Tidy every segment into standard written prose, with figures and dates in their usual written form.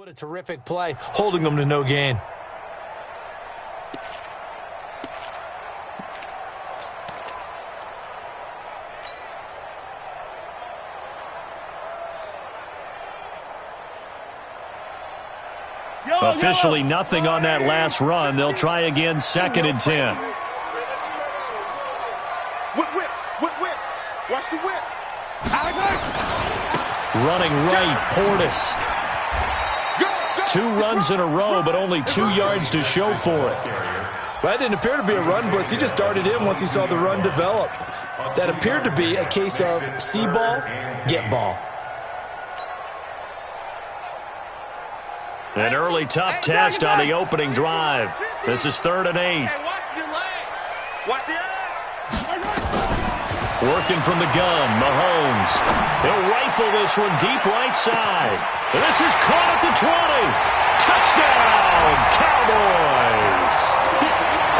What a terrific play, holding them to no gain. Officially nothing on that last run. They'll try again, 2nd and 10. Whip. Watch the whip. Running right, Portis. 2 runs in a row, but only 2 yards to show for it. Well, that didn't appear to be a run blitz. He just darted in once he saw the run develop. That appeared to be a case of see ball, get ball. An early tough test on the opening drive. This is 3rd and 8. Watch the leg. Working from the gun, Mahomes. He'll rifle this one deep right side. And this is caught at the 20. Touchdown, Cowboys.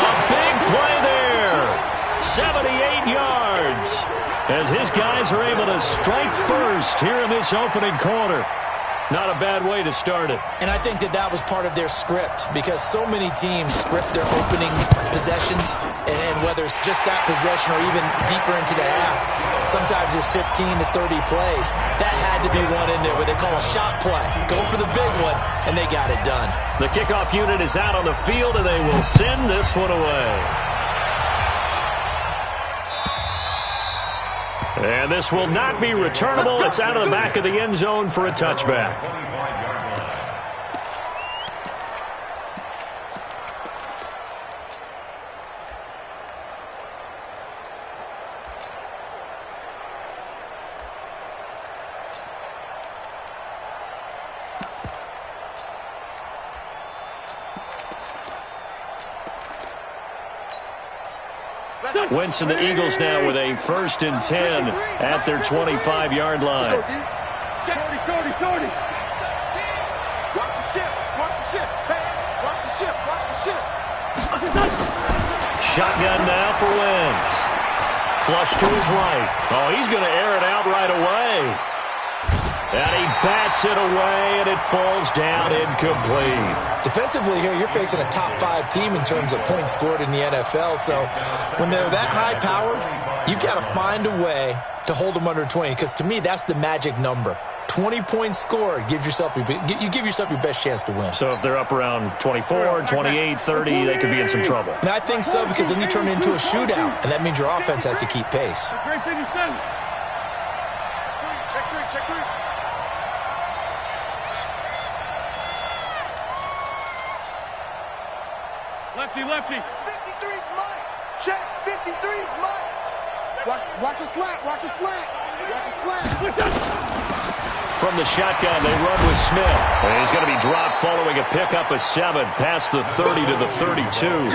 A big play there. 78 yards. As his guys are able to strike first here in this opening quarter. Not a bad way to start it. And I think that was part of their script, because so many teams script their opening possessions, and whether it's just that possession or even deeper into the half, sometimes it's 15 to 30 plays. That had to be one in there where they call a shot play. Go for the big one, and they got it done. The kickoff unit is out on the field, and they will send this one away. And this will not be returnable. It's out of the back of the end zone for a touchback. Wentz and the Eagles now with a 1st and 10 at their 25-yard line. Watch the ship. Hey, watch the ship. Shotgun now for Wentz. Flush to his right. Oh, he's going to air it out right away. And he bats it away, and it falls down incomplete. Defensively here, you're facing a top 5 team in terms of points scored in the NFL. So when they're that high powered, you've got to find a way to hold them under 20. Because to me, that's the magic number. 20 points scored, you give yourself your best chance to win. So if they're up around 24, 28, 30, they could be in some trouble. And I think so, because then you turn it into a shootout, and that means your offense has to keep pace. Check three. Lefty. 53's mine. Check. 53's mine. Watch a slant. From the shotgun, they run with Smith. And he's going to be dropped following a pickup of 7 past the 30 to the 32.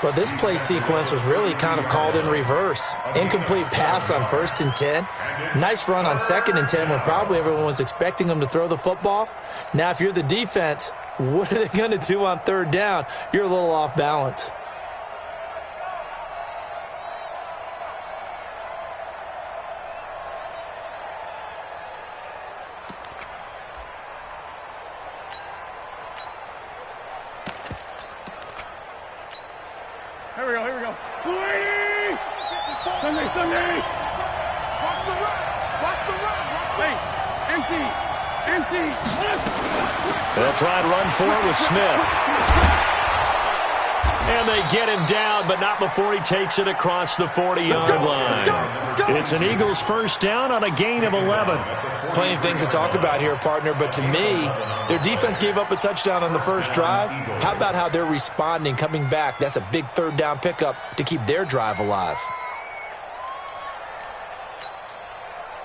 Well, this play sequence was really kind of called in reverse. Incomplete pass on 1st and 10. Nice run on 2nd and 10 when probably everyone was expecting them to throw the football. Now, if you're the defense, what are they going to do on 3rd down? You're a little off balance. Here we go. Sunday. Watch the run. Hey, empty. They'll try and run for it with Smith. And they get him down, but not before he takes it across the 40-yard line. It's an Eagles 1st down on a gain of 11. Plenty of things to talk about here, partner, but to me, their defense gave up a touchdown on the first drive. How about how they're responding, coming back? That's a big 3rd down pickup to keep their drive alive.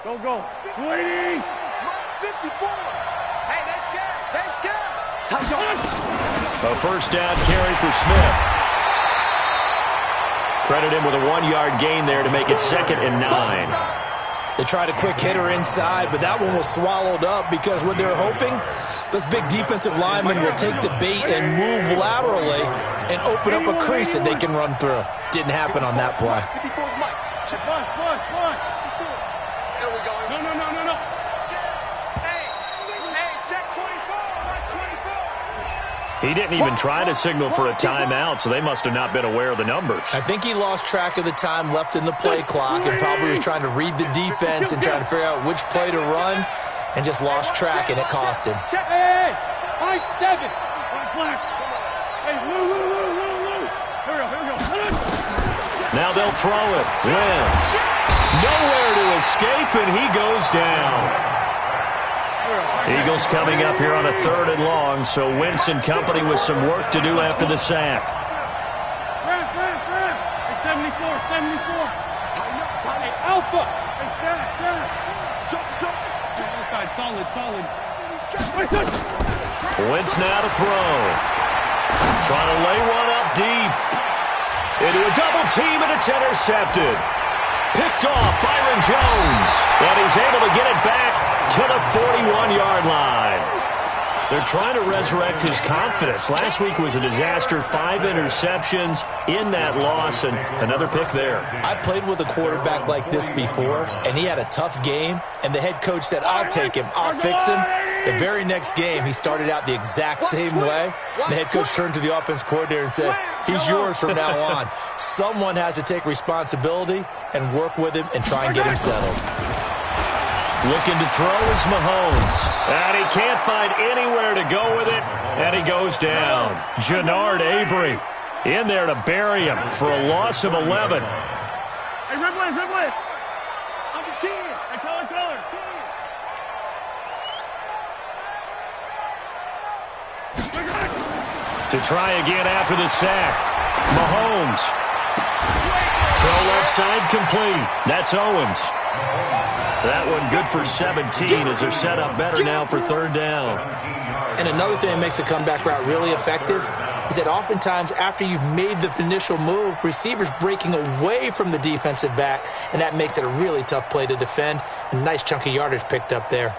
Go. Waiting. 54. Hey, they're scared. A 1st down carry for Smith. Credit him with a 1-yard gain there to make it 2nd and 9. They tried a quick hitter inside, but that one was swallowed up because what they're hoping, those big defensive linemen will take the bait and move laterally and open up a crease that they can run through. Didn't happen on that play. 54's mine. Check. Fun. There we go. No. Hey, check 24. He didn't even try to signal for a timeout, so they must have not been aware of the numbers. I think he lost track of the time left in the play clock and probably was trying to read the defense and trying to figure out which play to run and just lost track, and it cost him. Hey, high 7. Black. Hey, Lou. Here we go. Now they'll throw it. Wentz. Nowhere to escape, and he goes down. Eagles coming up here on a 3rd and long, so Wentz and company with some work to do after the sack. Hey, 74. Hey, Alpha. Hey, stand. Jump. Outside, solid. Wentz now to throw. Trying to lay one up deep. Into a double team, and it's intercepted. Picked off Byron Jones, and he's able to get it back to the 41-yard line. They're trying to resurrect his confidence. Last week was a disaster. 5 interceptions in that loss, and another pick there. I played with a quarterback like this before, and he had a tough game, and the head coach said, I'll take him, I'll fix him. The very next game, he started out the exact same way. The head coach turned to the offense coordinator and said, he's yours from now on. Someone has to take responsibility and work with him and try and get him settled. Looking to throw is Mahomes. And he can't find anywhere to go with it, and he goes down. Jannard Avery in there to bury him for a loss of 11. Hey, Ripley. I'm the team. Hey, color. To try again after the sack. Mahomes. Throw left side complete. That's Owens. That one good for 17 as they're set up better now for 3rd down. And another thing that makes the comeback route really effective is that oftentimes after you've made the initial move, receivers breaking away from the defensive back, and that makes it a really tough play to defend. A nice chunk of yardage picked up there.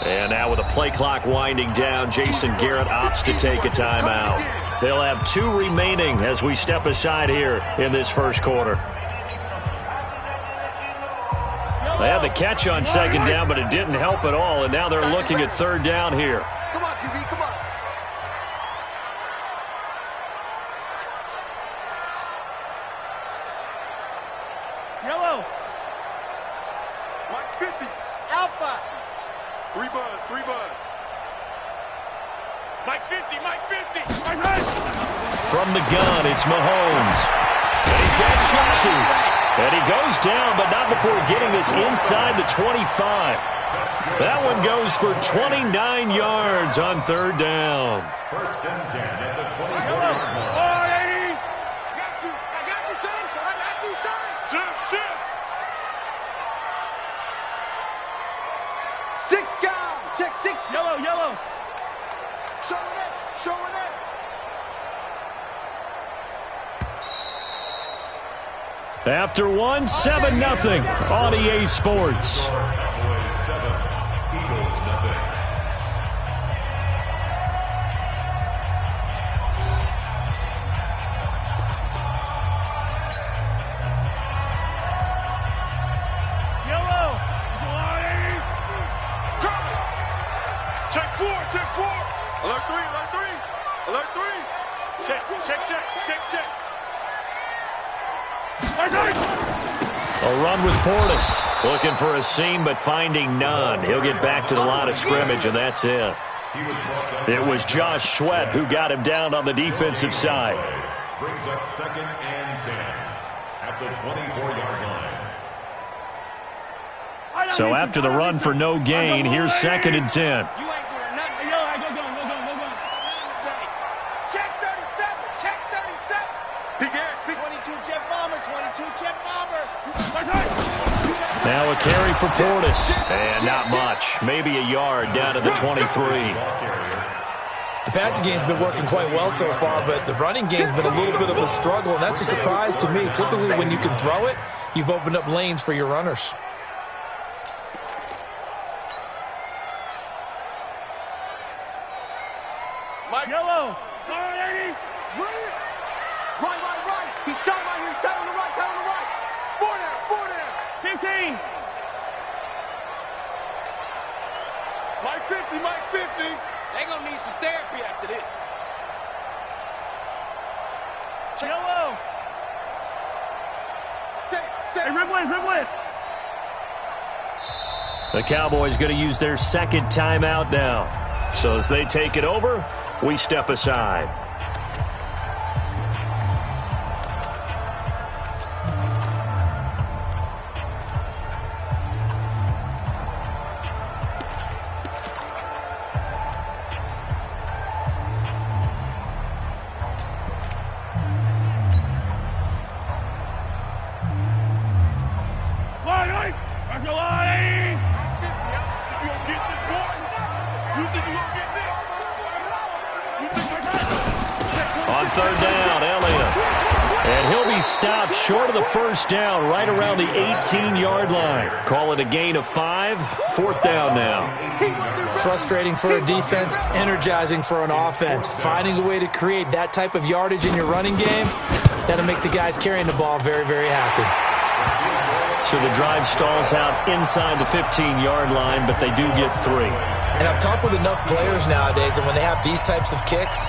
And now with the play clock winding down, Jason Garrett opts to take a timeout. They'll have 2 remaining as we step aside here in this first quarter. They had the catch on 2nd down, but it didn't help at all, and now they're looking at 3rd down here. Come on, QB, come on. Yellow. Mike 50. Alpha. 3 buzz. Mike 50. From the gun, it's Mahomes. And he's got Shockey. And he goes down, but not before getting this inside the 25. That one goes for 29 yards on 3rd down. 1st and 10 at the 24-yard line. I got you, son. Shift. 6 down. Check 6. Yellow. Showing it. After 1, 7-0 on EA Sports. Cowboys 7, Eagles nothing. Yellow. Check 4. Alert 3. Check. A run with Portis. Looking for a seam, but finding none. He'll get back to the line of scrimmage, and that's it. It was Josh Sweat who got him down on the defensive side. Brings up 2nd and 10 at the 24-yard line. So after the run for no gain, here's 2nd and 10. You ain't doing nothing. Yellow, go. Check 37. Big ass. 22 Jet Bomber. Now a carry for Portis. And not much. Maybe a yard down to the 23. The passing game's been working quite well so far, but the running game's been a little bit of a struggle, and that's a surprise to me. Typically, when you can throw it, you've opened up lanes for your runners. 17. Mike 50, Mike 50. They're going to need some therapy after this. Yellow. Set. Hey, red one. The Cowboys going to use their second timeout now. So as they take it over, we step aside. On third down, Elliott. And he'll be stopped short of the first down, right around the 18-yard line. Call it a gain of 5. Fourth down now. Frustrating for a defense, energizing for an offense. Finding a way to create that type of yardage in your running game, that'll make the guys carrying the ball very, very happy. So the drive stalls out inside the 15-yard line, but they do get 3. And I've talked with enough players nowadays, and when they have these types of kicks,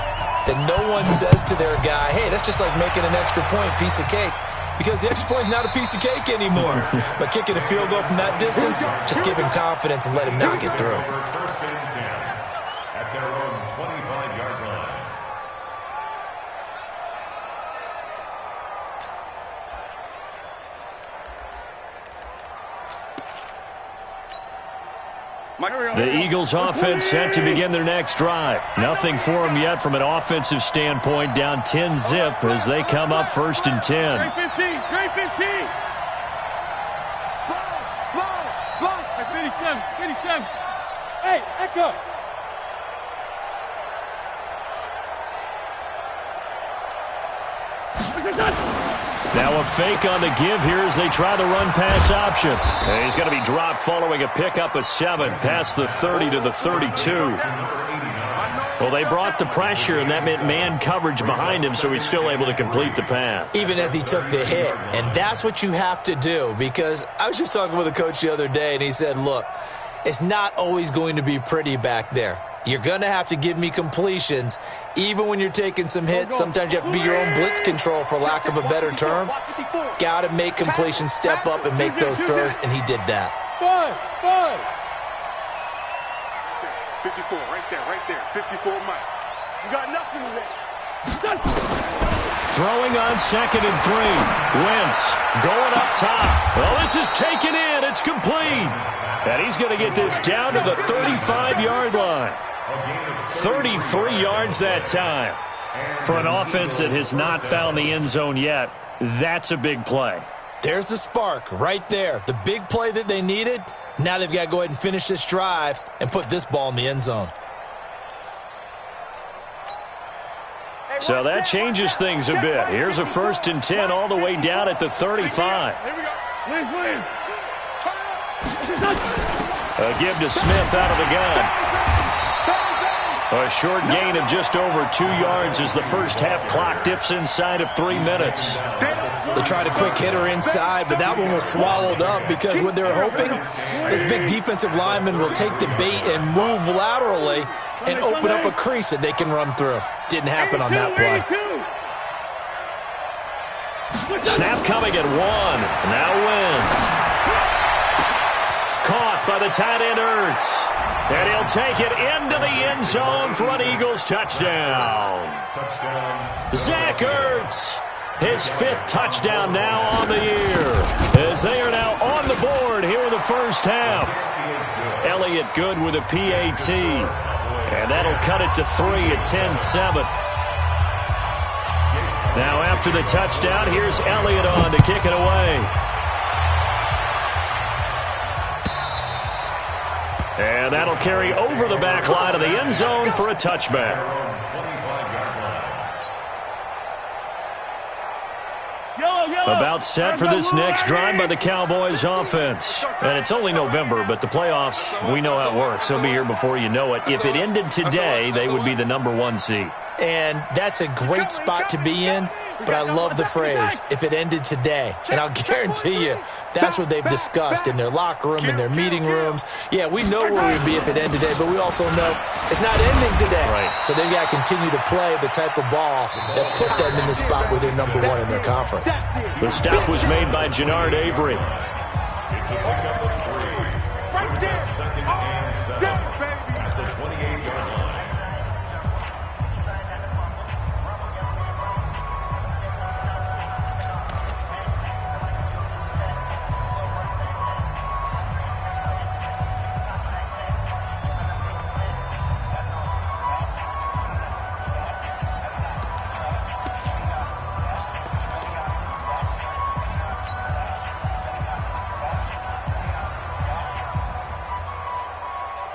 that no one says to their guy, hey, that's just like making an extra point, piece of cake. Because the extra point is not a piece of cake anymore. But kicking a field goal from that distance, just give him confidence and let him knock it through. First and 10 at their own 25-yard line. The Eagles offense set to begin their next drive. Nothing for them yet from an offensive standpoint, down 10-zip as they come up first and 10. Great 15. Small. Hey, 57. Hey, Echo. Now a fake on the give here as they try the run-pass option. And he's going to be dropped following a pickup of 7 past the 30 to the 32. Well, they brought the pressure, and that meant man coverage behind him, so he's still able to complete the pass. Even as he took the hit. And that's what you have to do, because I was just talking with a coach the other day, and he said, look, it's not always going to be pretty back there. You're going to have to give me completions, even when you're taking some hits. Sometimes you have to be your own blitz control, for lack of a better term. Got to make completions, step up, and make those throws, and he did that. 54, right there. 54, Mike. You got nothing in there. Throwing on second and 3. Wentz going up top. Well, this is taken in. It's complete. And he's going to get this down to the 35-yard line. 33 yards that time. For an offense that has not found the end zone yet, that's a big play. There's the spark right there. The big play that they needed. Now they've got to go ahead and finish this drive and put this ball in the end zone. So that changes things a bit. Here's a first and 10 all the way down at the 35. Here we go. Williams. A give to Smith out of the gun. A short gain of just over 2 yards as the first half clock dips inside of 3 minutes. They tried a quick hitter inside, but that one was swallowed up because what they're hoping, this big defensive lineman will take the bait and move laterally and open up a crease that they can run through. Didn't happen on that play. Snap coming at 1. Now Wentz. Caught by the tight end Ertz. And he'll take it into the end zone for an Eagles touchdown. Zach Ertz, his 5th touchdown now on the year, as they are now on the board here in the first half. Elliott good with a PAT, and that'll cut it to 3 at 10-7. Now after the touchdown, here's Elliott on to kick it away. And that'll carry over the back line of the end zone for a touchback. About set for this next drive by the Cowboys offense. And it's only November, but the playoffs, we know how it works. They'll be here before you know it. If it ended today, they would be the number 1 seed. And that's a great spot to be in, but I love the phrase, if it ended today. And I'll guarantee you, that's what they've discussed in their locker room, in their meeting rooms. Yeah, we know where we'd be if it ended today, but we also know it's not ending today. Right. So they've got to continue to play the type of ball that put them in the spot where they're number one in their conference. The stop was made by Jannard Avery. It's a pickup of 3. Right there. Second and 7 baby. at the 28-yard line.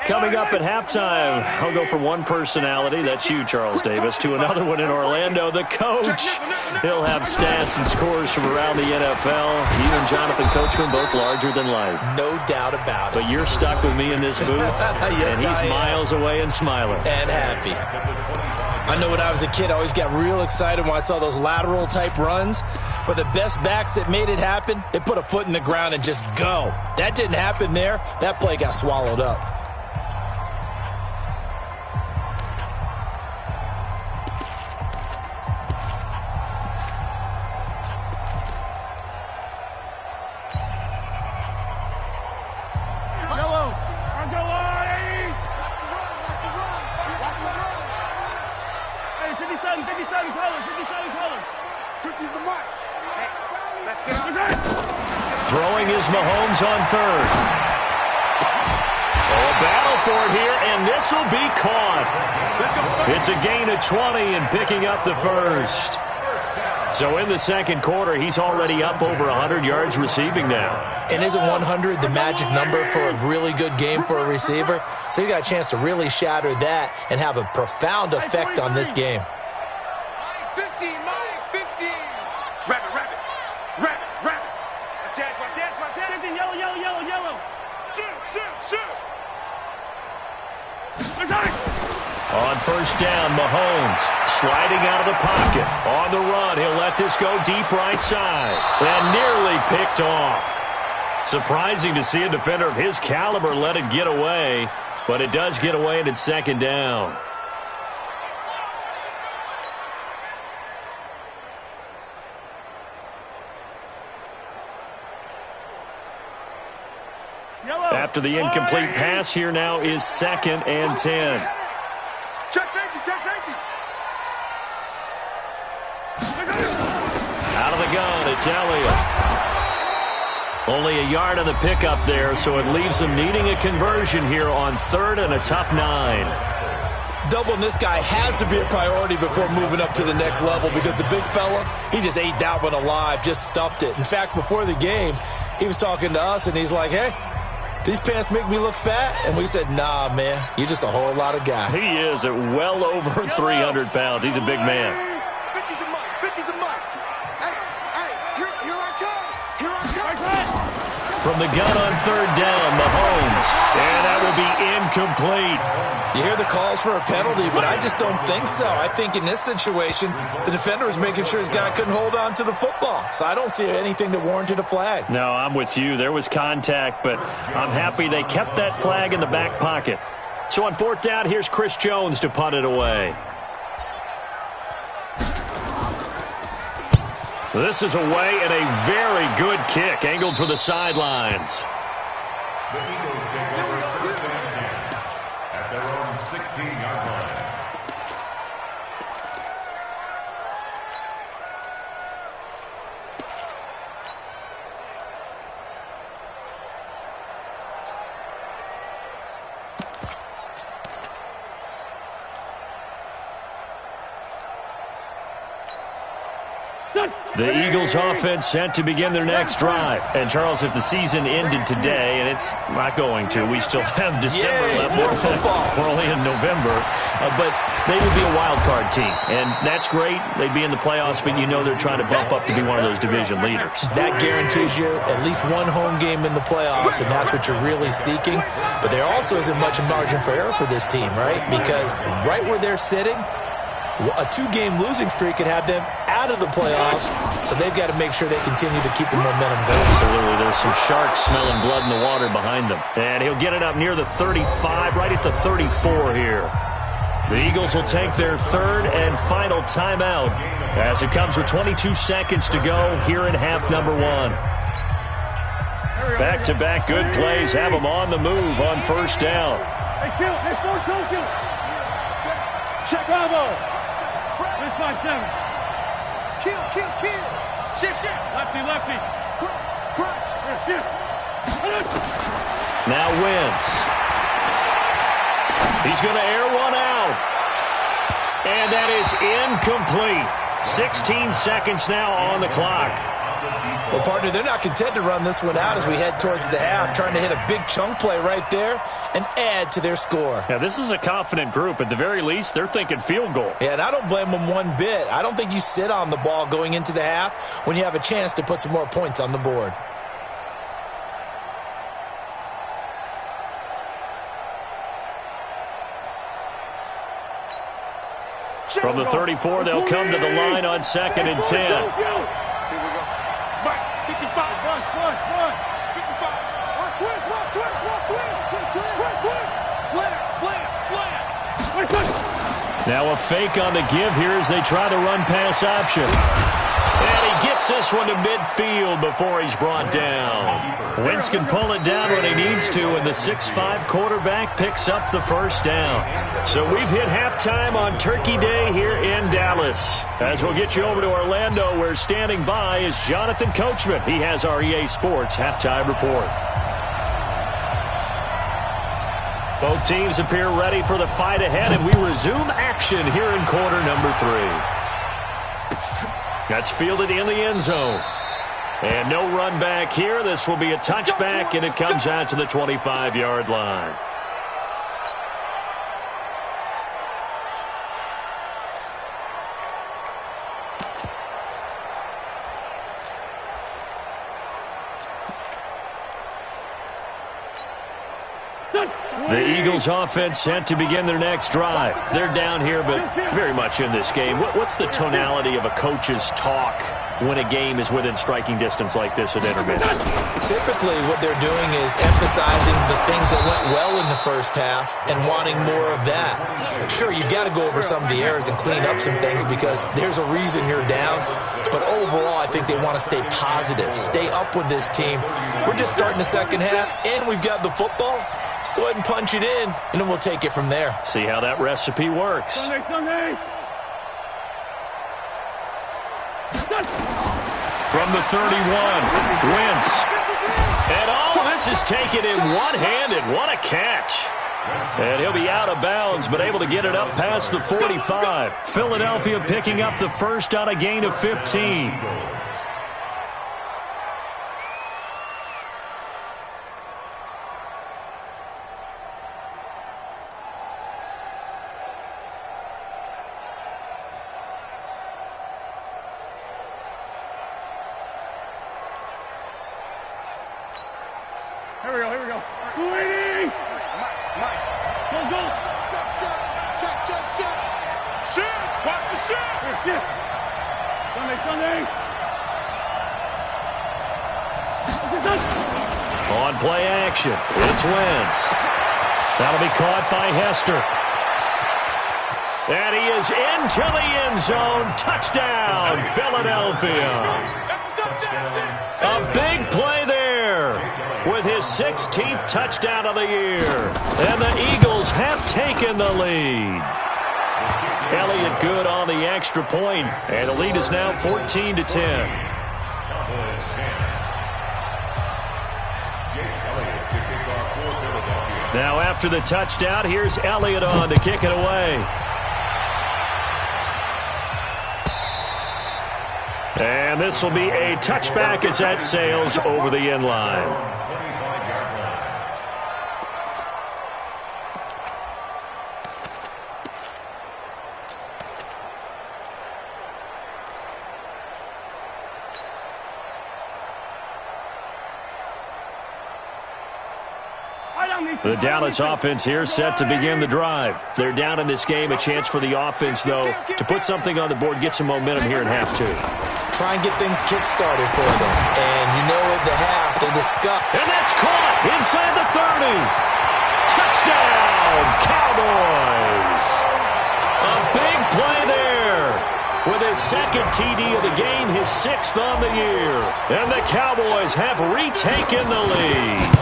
Coming up at halftime, I'll go from one personality, that's you, Charles Davis, to another one in Orlando, the coach. He'll have stats and scores from around the NFL. He and Jonathan Coachman, both larger than life. No doubt about it. But you're stuck with me in this booth, Yes, and he's miles away and smiling. And happy. I know when I was a kid, I always got real excited when I saw those lateral-type runs. But the best backs that made it happen, they put a foot in the ground and just go. That didn't happen there. That play got swallowed up. Throwing is Mahomes on third. Oh, a battle for it here, and this will be caught. It's a gain of 20 and picking up the first. So in the second quarter, he's already up over 100 yards receiving now. And isn't 100 the magic number for a really good game for a receiver? So he got a chance to really shatter that and have a profound effect on this game. 50, Mike, 50. Rabbit. Watch out. Yellow. Shoot. On first down, Mahomes sliding out of the pocket. On the run, he'll let this go deep right side. And nearly picked off. Surprising to see a defender of his caliber let it get away, but it does get away and it's second down. After the incomplete pass, here now is 2nd and 10. Check safety. Out of the gun, it's Elliott. Only a yard on the pickup there, so it leaves them needing a conversion here on 3rd and a tough 9. Doubling this guy has to be a priority before moving up to the next level because the big fella, he just ate that one alive, just stuffed it. In fact, before the game, he was talking to us, and he's like, hey, these pants make me look fat? And we said, nah, man, you're just a whole lot of guy. He is at well over 300 pounds. He's a big man. 50 the mark. Hey, here I come. From the gun on 3rd down, Mahomes. And that will be incomplete. You hear the calls for a penalty, but I just don't think so. I think in this situation, the defender was making sure his guy couldn't hold on to the football. So I don't see anything that warranted a flag. No, I'm with you. There was contact, but I'm happy they kept that flag in the back pocket. So on 4th down, here's Chris Jones to punt it away. This is away and a very good kick, angled for the sidelines. The Eagles take over 1st and 10 at their own 16-yard line. The Eagles offense set to begin their next drive. And, Charles, if the season ended today, and it's not going to, we still have December left. More football. We're only in November. But they would be a wild card team. And that's great. They'd be in the playoffs, but you know they're trying to bump up to be one of those division leaders. That guarantees you at least one home game in the playoffs, and that's what you're really seeking. But there also isn't much margin for error for this team, right? Because right where they're sitting, A 2-game losing streak could have them out of the playoffs, so they've got to make sure they continue to keep the momentum going. Absolutely. There's some sharks smelling blood in the water behind them. And he'll get it up near the 35, right at the 34 here. The Eagles will take their third and final timeout as it comes with 22 seconds to go here in half number 1. Back-to-back good plays have them on the move on first down. Hey, kill. Hey, 4, kill. Check, bravo. This 5-7. Kill. Shift. Lefty. Crunch. Shift. Now Wentz. He's going to air one out. And that is incomplete. 16 seconds now on the clock. Well, partner, they're not content to run this one out as we head towards the half, trying to hit a big chunk play right there and add to their score. Yeah, this is a confident group. At the very least, they're thinking field goal. Yeah, and I don't blame them one bit. I don't think you sit on the ball going into the half when you have a chance to put some more points on the board. From the 34, they'll come to the line on 2nd and 10. Here we go. Mike, 55. Run. 55. Slam. Now a fake on the give here as they try to run pass option. And he gets this one to midfield before he's brought down. Wentz can pull it down when he needs to, and the 6'5" quarterback picks up the first down. So we've hit halftime on Turkey Day here in Dallas. As we'll get you over to Orlando, where standing by is Jonathan Coachman. He has our EA Sports halftime report. Both teams appear ready for the fight ahead, and we resume action here in quarter number 3. That's fielded in the end zone. And no run back here. This will be a touchback, and it comes out to the 25-yard line. The Eagles offense set to begin their next drive. They're down here, but very much in this game. What's the tonality of a coach's talk when a game is within striking distance like this at intermission? Typically, what they're doing is emphasizing the things that went well in the first half and wanting more of that. Sure, you've got to go over some of the errors and clean up some things because there's a reason you're down. But overall, I think they want to stay positive, stay up with this team. We're just starting the second half, and we've got the football. Let's go ahead and punch it in, and then we'll take it from there. See how that recipe works. Sunday. From the 31, Wentz. And all this is taken in one-handed. What a catch. And he'll be out of bounds, but able to get it up past the 45. Philadelphia picking up the first on a gain of 15. Here we go. 280. Mike. Go. Check. Shift. Watch the shift. Here. Sunday. On play action, it's Wentz. That'll be caught by Hester. And he is into the end zone. Touchdown, Philadelphia. A big play there with his 16th touchdown of the year. And the Eagles have taken the lead. Elliott good on the extra point, and the lead is now 14-10. Now after the touchdown, here's Elliott on to kick it away. And this will be a touchback as that sails over the end line. The Dallas offense here set to begin the drive. They're down in this game. A chance for the offense, though, to put something on the board, get some momentum here in half two. Try and get things kick-started for them. And you know at the half, they discuss. And that's caught inside the 30. Touchdown, Cowboys. A big play there. With his second TD of the game, his 6th on the year. And the Cowboys have retaken the lead.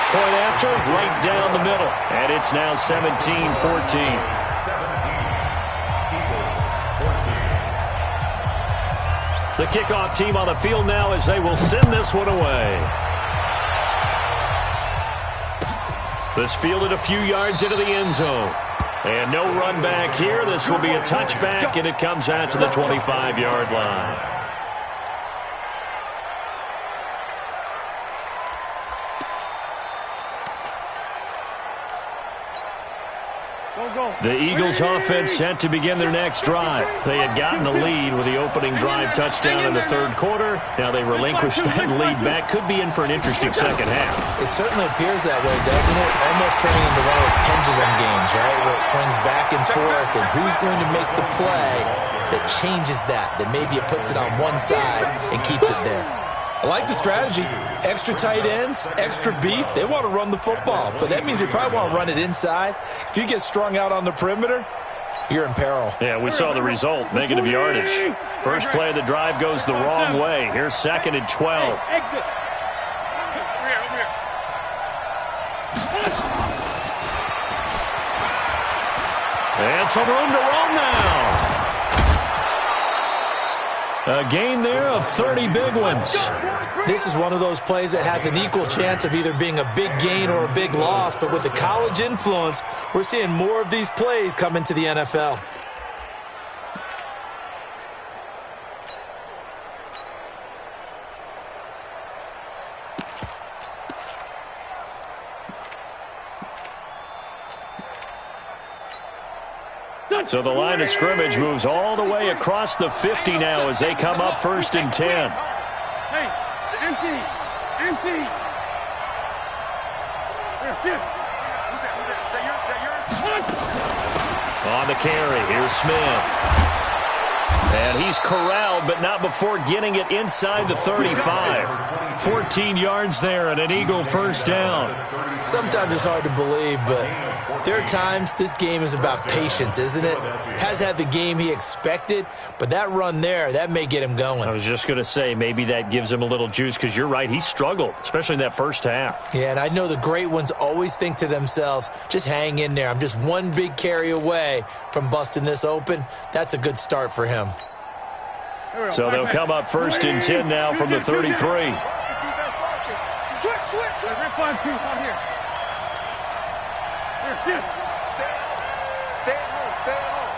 Point after, right down the middle. And it's now 17-14. The kickoff team on the field now as they will send this one away. This fielded a few yards into the end zone. And no run back here. This will be a touchback, and it comes out to the 25-yard line. The Eagles offense set to begin their next drive. They had gotten the lead with the opening drive touchdown in the third quarter. Now they relinquished that lead back. Could be in for an interesting second half. It certainly appears that way, doesn't it? Almost turning into one of those pendulum games, right, where it swings back and forth, and who's going to make the play that changes that maybe it puts it on one side and keeps it there. I like the strategy. Extra tight ends, extra beef. They want to run the football, but that means they probably want to run it inside. If you get strung out on the perimeter, you're in peril. Yeah, we saw the result, negative yardage. First play of the drive goes the wrong way. Here's 2nd and 12. Exit. And some room to run now. A gain there of 30 big ones. This is one of those plays that has an equal chance of either being a big gain or a big loss, but with the college influence, we're seeing more of these plays come into the NFL. So the line of scrimmage moves all the way across the 50 now as they come up 1st and 10. Hey, empty. On the carry, here's Smith. And he's corralled, but not before getting it inside the 35. 14 yards there and an Eagle first down. Sometimes it's hard to believe, but there are times this game is about patience, isn't it? Has had the game he expected, but that run there, that may get him going. I was just going to say, maybe that gives him a little juice because you're right, he struggled, especially in that first half. Yeah, and I know the great ones always think to themselves, just hang in there. I'm just one big carry away from busting this open. That's a good start for him. So they'll come up 1st and 10 now from the 33. Switch. Stay at home.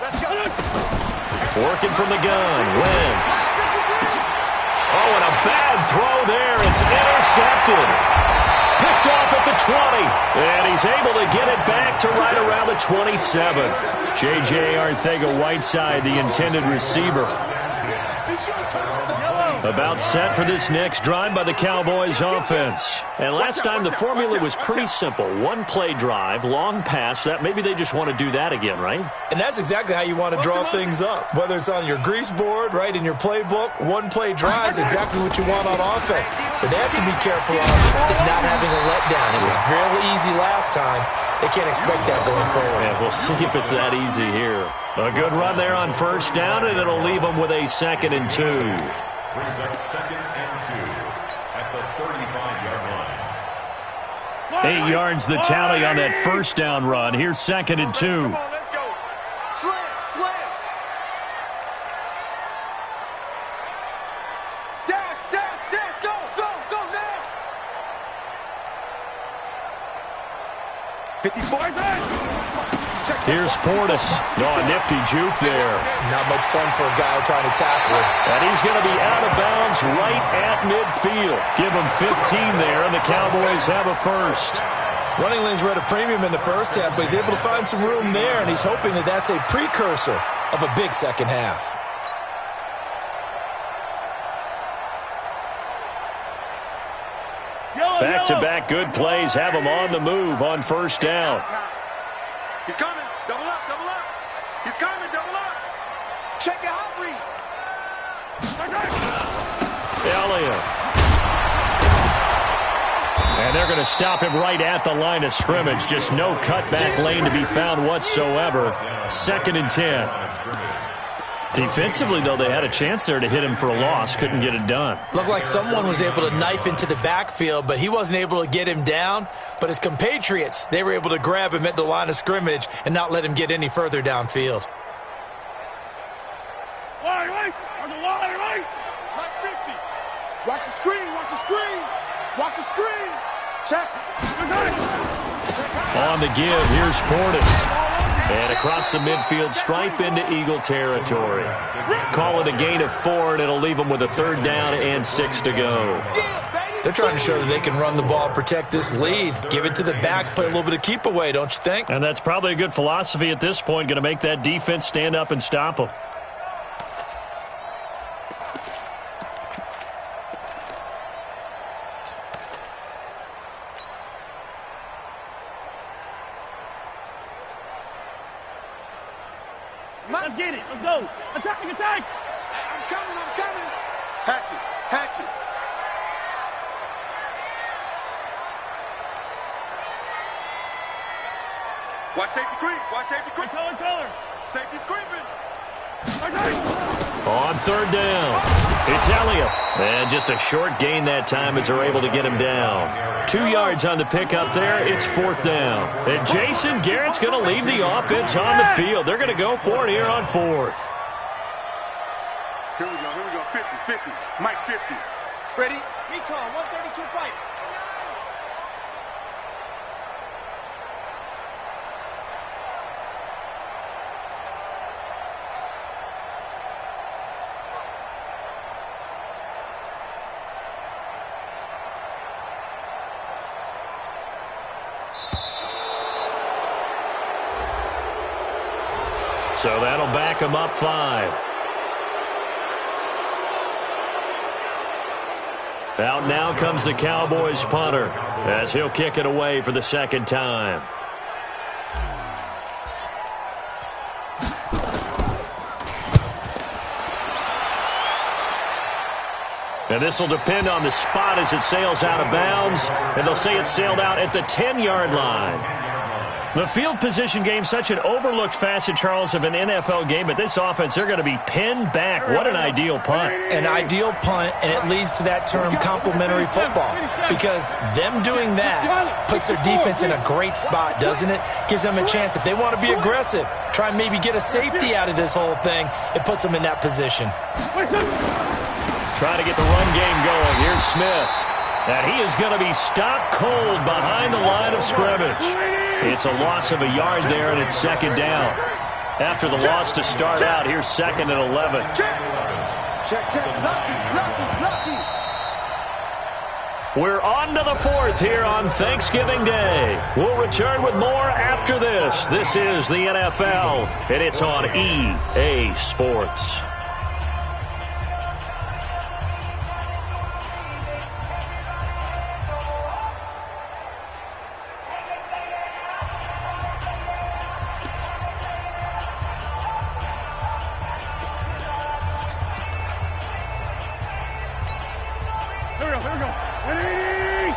Let's go. Working from the gun, Wentz. Oh, and a bad throw there. It's intercepted. Picked off at the 20. And he's able to get it back to right around the 27. J.J. Arcega-Whiteside, the intended receiver. About set for this next drive by the Cowboys offense. And last time the formula was pretty simple. One-play drive, long pass. That maybe they just want to do that again, right? And that's exactly how you want to draw things up. Whether it's on your grease board, right, in your playbook, one-play drive is exactly what you want on offense. But they have to be careful of is not having a letdown. It was real easy last time. They can't expect that going forward. Yeah, we'll see if it's that easy here. A good run there on first down, and it'll leave them with a 2nd and 2. Brings up 2nd and 2 at the 35-yard line. 8 yards the tally on that first down run. Here's 2nd and 2. Come on, let's go. Slam. Dash. Go now. 54. Here's Portis. No, a nifty juke there. Not much fun for a guy trying to tackle him. And he's going to be out of bounds right at midfield. Give him 15 there, and the Cowboys have a first. Running lanes were at a premium in the first half, but he's able to find some room there, and he's hoping that that's a precursor of a big second half. Back-to-back good plays have them on the move on first down. He's coming. Double up, double up. He's coming, double up. Check your hot read. Elliott. And they're going to stop him right at the line of scrimmage. Just no cutback lane to be found whatsoever. 2nd and 10. Defensively, though, they had a chance there to hit him for a loss. Couldn't get it done. Looked like someone was able to knife into the backfield, but he wasn't able to get him down. But his compatriots, they were able to grab him at the line of scrimmage and not let him get any further downfield. Wide right. There's a wide right. Like 50. Watch the screen. Watch the screen. Watch the screen. Check. On the give, here's Portis. And across the midfield stripe into Eagle territory. Call it a gain of 4, and it'll leave them with a 3rd down and 6 to go. They're trying to show that they can run the ball, protect this lead. Give it to the backs, play a little bit of keep away, don't you think? And that's probably a good philosophy at this point, going to make that defense stand up and stop them. Let's get it. Let's go. Attack, attack. I'm coming. I'm coming. Hatchet, hatchet. Watch safety creep. Watch safety creep. Color. Safety's creeping. On 3rd down, it's Elliott. And just a short gain that time as they're able to get him down. 2 yards on the pickup there. It's 4th down. And Jason Garrett's going to leave the offense on the field. They're going to go for it here on 4th. Here we go. 50, 50. Mike 50. Ready? Recon. 132 fight. So that'll back him up 5. Out now comes the Cowboys punter as he'll kick it away for the 2nd time. And this will depend on the spot as it sails out of bounds. And they'll say it sailed out at the 10-yard line. The field position game, such an overlooked facet, Charles, of an NFL game. But this offense, they're going to be pinned back. What an ideal punt. An ideal punt, and it leads to that term complementary football. Because them doing that puts their defense in a great spot, doesn't it? Gives them a chance. If they want to be aggressive, try and maybe get a safety out of this whole thing, it puts them in that position. Trying to get the run game going. Here's Smith. And he is going to be stopped cold behind the line of scrimmage. It's a loss of a yard there, and it's 2nd down. After the loss to start out, here's 2nd and 11. Check. Lucky. We're on to the 4th here on Thanksgiving Day. We'll return with more after this. This is the NFL, and it's on EA Sports. Here we go. Ready?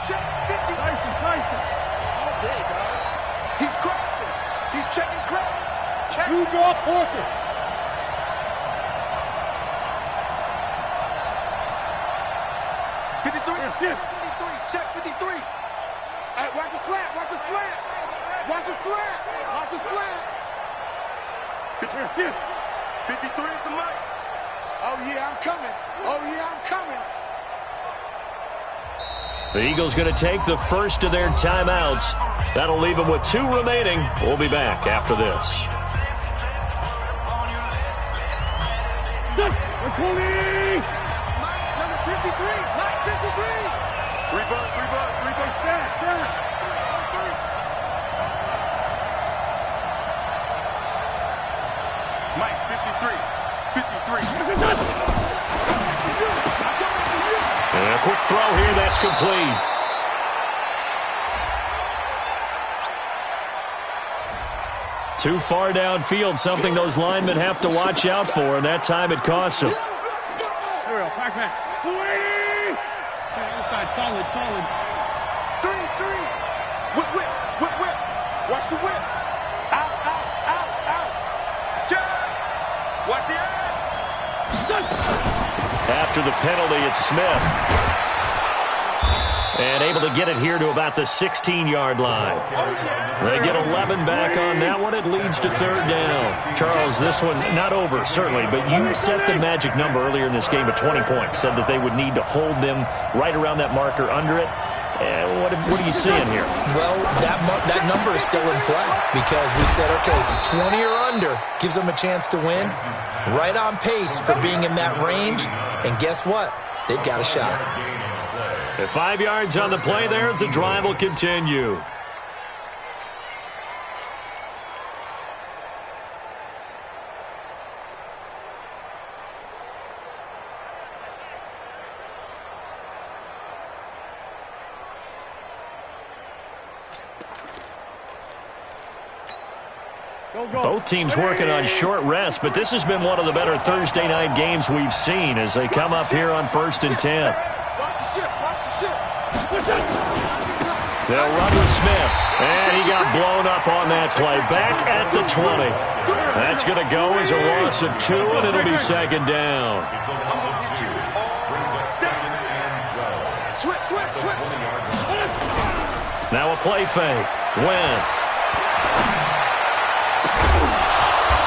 Check 50. Tyson. All day, dog. He's crossing. He's checking crowd. Check. You draw Porter. Check 53. Hey, watch the slant. Watch the slant. Watch the slant. Watch the slant. 53 is the mic. Oh, yeah, I'm coming. Oh, yeah, I'm coming. The Eagles going to take the first of their timeouts. That'll leave them with 2 remaining. We'll be back after this. Mike, number 53. Mike, 53. 3 bucks. Stand. Mike 53. 53. And a quick throw here. That's complete. Too far downfield, something those linemen have to watch out for, and that time it costs them. Back. 280! Inside, solid. 3. Whip. Watch the whip. Out. Jab. Watch the eye. After the penalty, it's Smith. And able to get it here to about the 16-yard line. They get 11 back on that one. It leads to third down. Charles, this one not over, certainly, but you set the magic number earlier in this game at 20 points. Said that they would need to hold them right around that marker under it. What are you seeing here? Well, that number is still in play because we said, okay, 20 or under gives them a chance to win. Right on pace for being in that range. And guess what? They've got a shot. At 5 yards on the play there, as the drive will continue. Both teams working on short rest, but this has been one of the better Thursday night games we've seen as they come up here on 1st and 10. They'll run with Smith, and he got blown up on that play. Back at the 20. That's going to go as a loss of 2, and it'll be second down. Now a play fake. Wentz.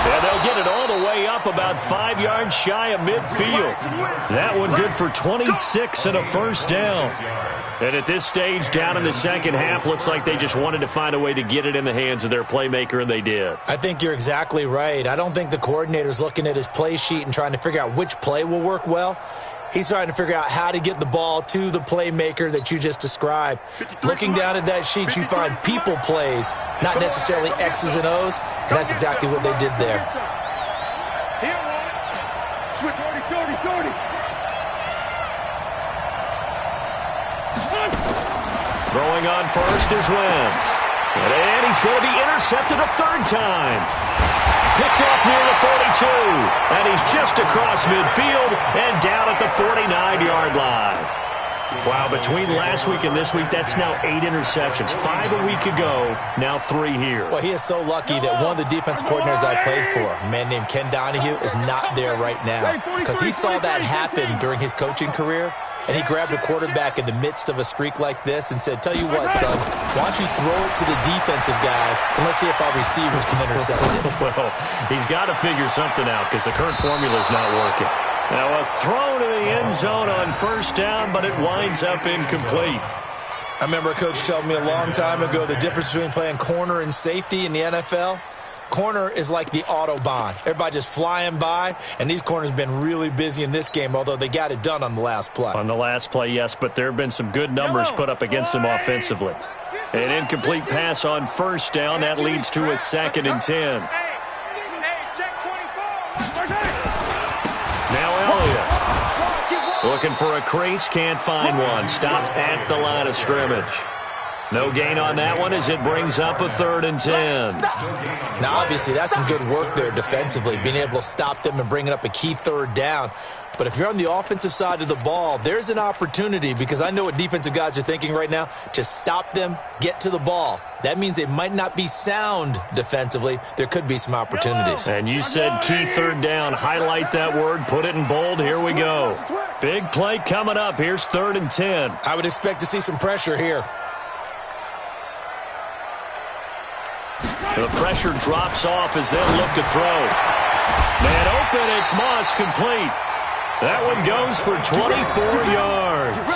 Yeah, they'll get it all the way up about 5 yards shy of midfield. That one good for 26 and a first down. And at this stage, down in the second half, looks like they just wanted to find a way to get it in the hands of their playmaker, and they did. I think you're exactly right. I don't think the coordinator's looking at his play sheet and trying to figure out which play will work well. He's trying to figure out how to get the ball to the playmaker that you just described. Looking down at that sheet, you find people plays, not necessarily X's and O's, and that's exactly what they did there. Switch 30. Throwing on first is Wentz. And he's going to be intercepted a third time. Picked off near the 42. And he's just across midfield and down at the 49-yard line. Wow, between last week and this week, that's now 8 interceptions. 5 a week ago, now 3 here. Well, he is so lucky that one of the defense coordinators I played for, a man named Ken Donahue, is not there right now. Because he saw that happen during his coaching career, and he grabbed a quarterback in the midst of a streak like this and said, tell you what, son, why don't you throw it to the defensive guys, and let's see if our receivers can intercept it. Well, he's got to figure something out because the current formula is not working. Now a throw to the end zone on first down, but it winds up incomplete. I remember a coach told me a long time ago the difference between playing corner and safety in the NFL. Corner is like the Autobahn. Everybody just flying by, and these corners have been really busy in this game, although they got it done on the last play. On the last play, yes, but there have been some good numbers put up against them offensively. An incomplete pass on first down. That leads to a 2nd and 10. Now Elliott looking for a crease, can't find one. Stopped at the line of scrimmage. No gain on that one as it brings up a 3rd and 10. Now, obviously, that's some good work there defensively, being able to stop them and bringing up a key 3rd down. But if you're on the offensive side of the ball, there's an opportunity, because I know what defensive guys are thinking right now, to stop them, get to the ball. That means they might not be sound defensively. There could be some opportunities. And you said key 3rd down. Highlight that word. Put it in bold. Here we go. Big play coming up. Here's 3rd and 10. I would expect to see some pressure here. The pressure drops off as they'll look to throw. Man open, it's Moss, complete. That one goes for 24 yards.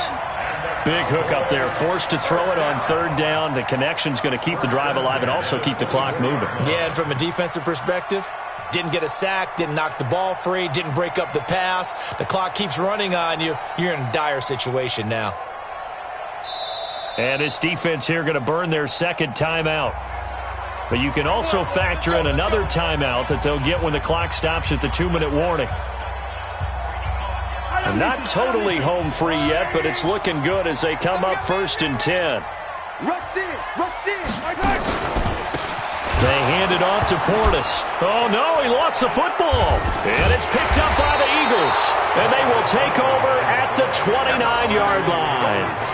Big hook up there, forced to throw it on 3rd down. The connection's going to keep the drive alive and also keep the clock moving. Yeah, and from a defensive perspective, didn't get a sack, didn't knock the ball free, didn't break up the pass. The clock keeps running on you. You're in a dire situation now. And this defense here going to burn their 2nd timeout. But you can also factor in another timeout that they'll get when the clock stops at the 2-minute warning. Not totally home free yet, but it's looking good as they come up 1st and 10. Rush in, rush in. They hand it off to Portis. Oh, no, he lost the football. And it's picked up by the Eagles. And they will take over at the 29-yard line.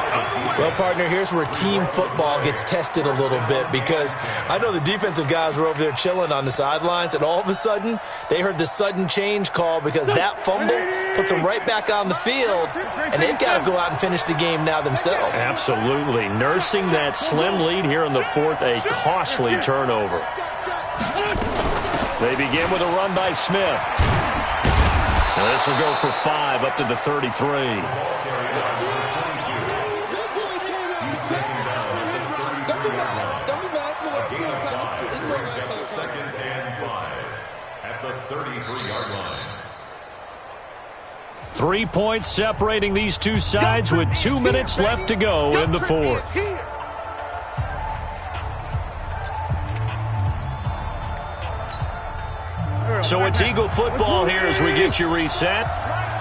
Well, partner, here's where team football gets tested a little bit, because I know the defensive guys were over there chilling on the sidelines, and all of a sudden they heard the sudden change call because that fumble puts them right back on the field, and they've got to go out and finish the game now themselves. Absolutely. Nursing that slim lead here in the 4th, a costly turnover. They begin with a run by Smith. This will go for 5 up to the 33. Second and 5 at the 33-yard line. 3 points separating these two sides with 2 minutes left to go in the 4th. So it's Eagle football here as we get you reset.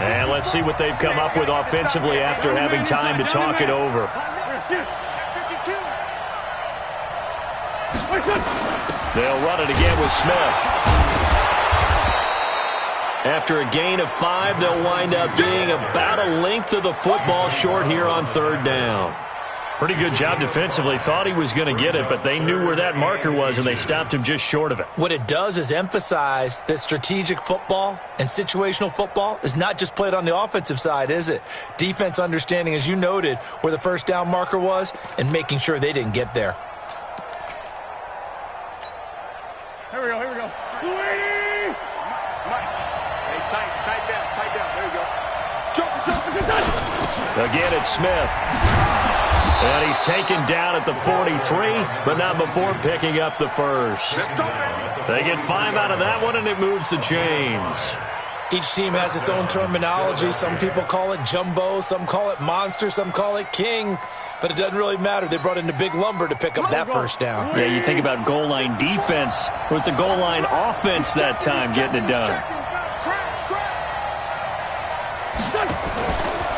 And let's see what they've come up with offensively after having time to talk it over. They'll run it again with Smith. After a gain of 5, they'll wind up being about a length of the football short here on 3rd down. Pretty good job defensively. Thought he was going to get it, but they knew where that marker was, and they stopped him just short of it. What it does is emphasize that strategic football and situational football is not just played on the offensive side, is it? Defense understanding, as you noted, where the 1st down marker was and making sure they didn't get there. Here we go, here we go. 280! Mike, hey, tight down. There you go. Jump. Again, it's Smith. And he's taken down at the 43, but not before picking up the 1st. They get 5 out of that one, and it moves the chains. Each team has its own terminology. Some people call it jumbo, some call it monster, some call it king. But it doesn't really matter. They brought in the big lumber to pick up that 1st down. Yeah, you think about goal line defense with the goal line offense that time getting it done.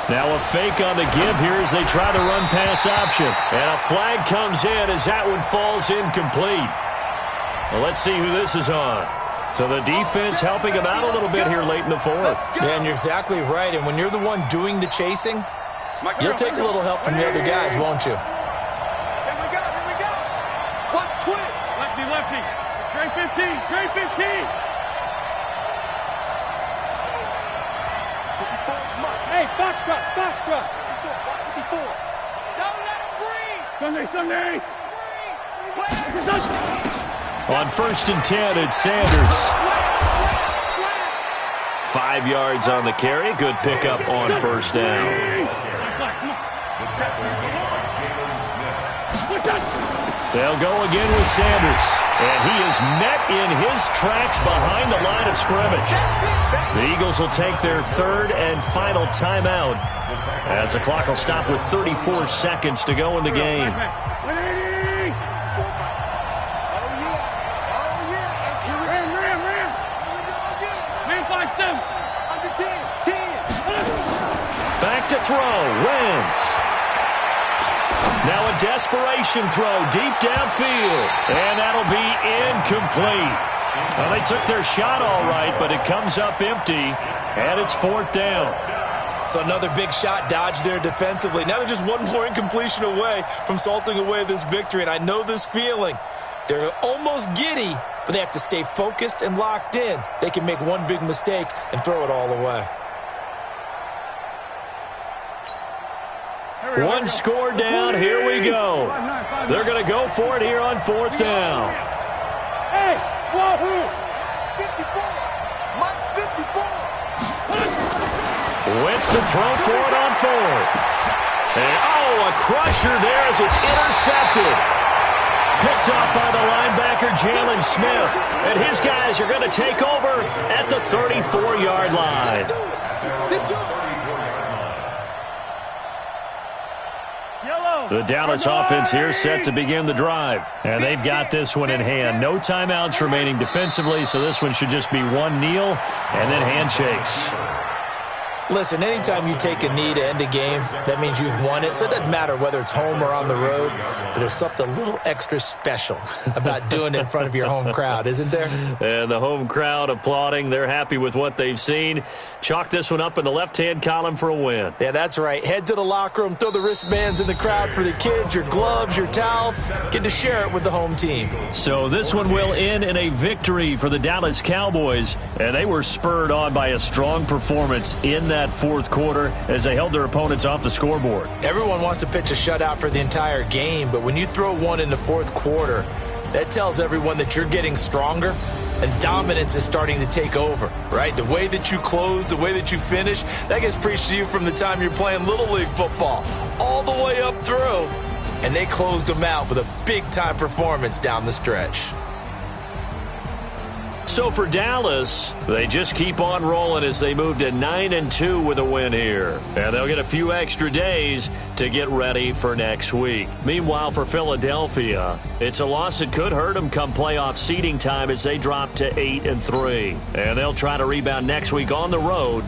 Now a fake on the give here as they try the run pass option. And a flag comes in as that one falls incomplete. Well, let's see who this is on. So the defense helping him out a little bit here late in the 4th. Yeah, and you're exactly right. And when you're the one doing the chasing, you'll take a little help from the other guys, won't you? Here we go. Watch twist. Lefty. Trey 15. 54, Hey, Foxtrot. 54. Don't let him breathe. Sunday. On 1st and 10, it's Sanders. 5 yards on the carry. Good pickup on 1st down. They'll go again with Sanders. And he is met in his tracks behind the line of scrimmage. The Eagles will take their 3rd and final timeout as the clock will stop with 34 seconds to go in the game. Back to throw. Wentz. Now a desperation throw deep downfield. And that'll be incomplete. Well, they took their shot all right, but it comes up empty. And it's 4th down. So another big shot dodged there defensively. Now they're just one more incompletion away from salting away this victory. And I know this feeling. They're almost giddy, but they have to stay focused and locked in. They can make one big mistake and throw it all away. One score down. Here we go. They're going to go for it here on 4th down. Hey, Wahoo! 54. Mike 54. Wentz to throw for it on 4th. And, a crusher there as it's intercepted. Picked up by the linebacker, Jalen Smith. And his guys are going to take over at the 34-yard line. The Dallas offense here set to begin the drive. And they've got this one in hand. No timeouts remaining defensively, so this one should just be one kneel and then handshakes. Listen, anytime you take a knee to end a game, that means you've won it. So it doesn't matter whether it's home or on the road, but there's something a little extra special about doing it in front of your home crowd, isn't there? And the home crowd applauding. They're happy with what they've seen. Chalk this one up in the left-hand column for a win. Yeah, that's right. Head to the locker room, throw the wristbands in the crowd for the kids, your gloves, your towels. Get to share it with the home team. So this one will end in a victory for the Dallas Cowboys, and they were spurred on by a strong performance in that fourth quarter as they held their opponents off the scoreboard. Everyone wants to pitch a shutout for the entire game, but when you throw one in the fourth quarter, that tells everyone that you're getting stronger and dominance is starting to take over, right? The way that you close, the way that you finish, that gets preached to you from the time you're playing Little League football all the way up through. And they closed them out with a big-time performance down the stretch. So for Dallas, they just keep on rolling as they move to 9-2 with a win here. And they'll get a few extra days to get ready for next week. Meanwhile, for Philadelphia, it's a loss that could hurt them come playoff seeding time as they drop to 8-3. And they'll try to rebound next week on the road